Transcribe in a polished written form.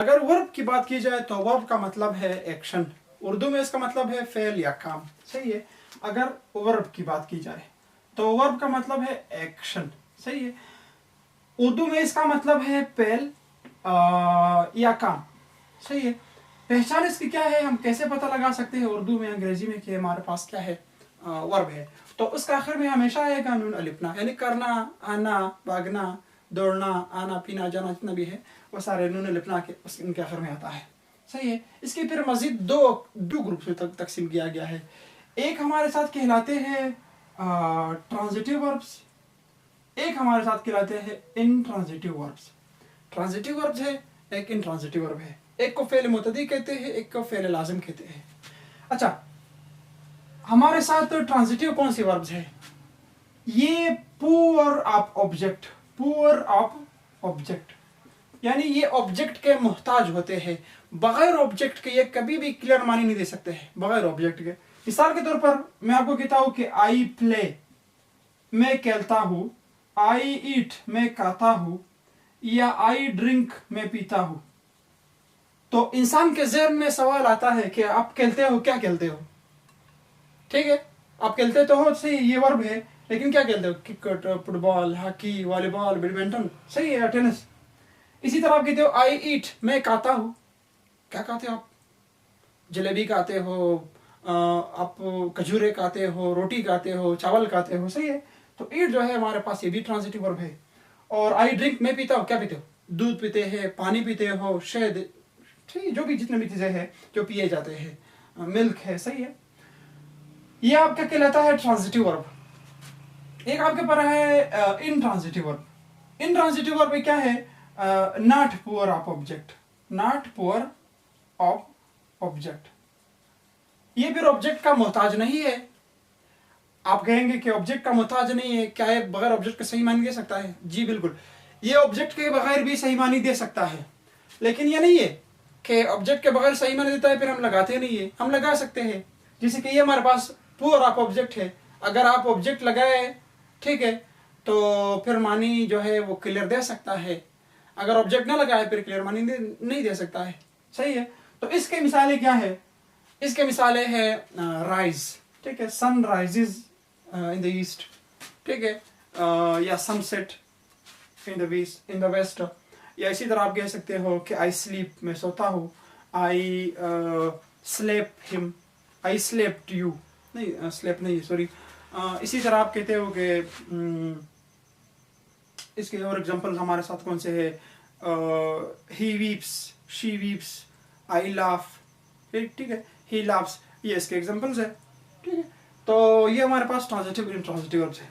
अगर वर्ब की बात की जाए तो वर्ब का मतलब है एक्शन, उर्दू में इसका मतलब है फेल या काम, सही है। अगर वर्ब की बात की जाए तो वर्ब का मतलब है एक्शन, सही है। उर्दू में इसका मतलब है फेल या काम, सही है। पहचान इसकी क्या है, हम कैसे पता लगा सकते हैं उर्दू में अंग्रेजी में कि हमारे पास क्या है, वर्ब है। तो उसका आखिर में हमेशा आएगा नून अलिफना, यानी करना, आना, भागना, दौड़ना, आना, पीना, जाना, जितना भी है वो सारे नून अलिफना के इनके आखिर में आता है, सही है। इसके फिर मजीद दो ग्रुप में तकसीम किया गया है। एक हमारे साथ कहलाते हैं ट्रांजिटिव वर्ब्स, एक हमारे साथ कहलाते हैं इनट्रांजिटिव वर्ब्स। ट्रांजिटिव वर्ब्स है, एक इनट्रांजिटिव वर्ब है। एक को फेल मुतदी कहते हैं, एक को फेल लाजिम कहते हैं। अच्छा, हमारे साथ ट्रांजिटिव कौन सी वर्ब्स है? ये poor of object, poor of object, यानी ये ऑब्जेक्ट के मोहताज होते हैं। बगैर ऑब्जेक्ट के ये कभी भी क्लियर मानी नहीं दे सकते हैं, बगैर ऑब्जेक्ट के। मिसाल के तौर पर मैं आपको कहता हूं कि आई प्ले, मैं खेलता हूं, आई ईट, मैं खाता हूं, या आई ड्रिंक, मैं पीता हूं। तो इंसान के ज़हन में सवाल आता है कि आप खेलते हो, क्या खेलते हो? ठीक है, आप खेलते तो हो, सही, ये वर्ब है, लेकिन क्या खेलते हो? Cricket, football, hockey, volleyball, badminton, सही है, टेनिस। इसी तरह आप कहते हो आई ईट, मैं खाता हूं, क्या खाते हो आप? जलेबी खाते हो, आप खजूरे खाते हो, रोटी खाते हो, चावल खाते हो, सही है। तो ईट जो है हमारे पास ये भी ट्रांजिटिव वर्ब है। और आई ड्रिंक, मैं पीता हूँ, क्या पीते हो? दूध पीते हैं, पानी पीते हो, शहद, ठीक, जो भी जितने भी चीजें हैं जो पिए जाते हैं, मिल्क है, सही है। ये आपका कहलाता है ट्रांजिटिव वर्ब। एक आपके पर है इनट्रांजिटिव वर्ब। इनट्रांजिटिव वर्ब क्या है? Not poor of object, not poor of object. ये फिर ऑब्जेक्ट का मोहताज नहीं है। आप कहेंगे कि ऑब्जेक्ट का मोहताज नहीं है, क्या है बगैर ऑब्जेक्ट के सही मानी दे सकता है? जी बिल्कुल, ये ऑब्जेक्ट के बगैर भी सही मानी दे सकता है, लेकिन ये नहीं है कि ऑब्जेक्ट के बगैर सही मानी देता है फिर हम लगाते नहीं है, हम लगा सकते हैं। जैसे कि ये हमारे पास पुअर ऑफ ऑब्जेक्ट है, अगर आप ऑब्जेक्ट लगाए, ठीक है, तो फिर मानी जो है वो क्लियर दे सकता है। अगर ऑब्जेक्ट ना लगाए फिर क्लियर मानी नहीं दे सकता है, सही है। तो इसके मिसालें क्या है? इसके मिसालें है राइज, ठीक है, sun rises in the east, ठीक है, या सनसेट इन द वेस्ट। या इसी तरह आप कह सकते हो कि आई स्लीप, मैं सोता हूँ, I slept him, I slept you, नहीं स्लेप नहीं, सॉरी। इसी तरह आप कहते हो कि इसके और एग्जांपल हमारे साथ कौन से है? He weeps, she weeps, I laugh, ठीक है, ही लाफ्स, ये इसके एग्जांपल्स है, ठीक है। तो ये हमारे पास ट्रांजिटिव इनट्रांजिटिव वर्ब्स है।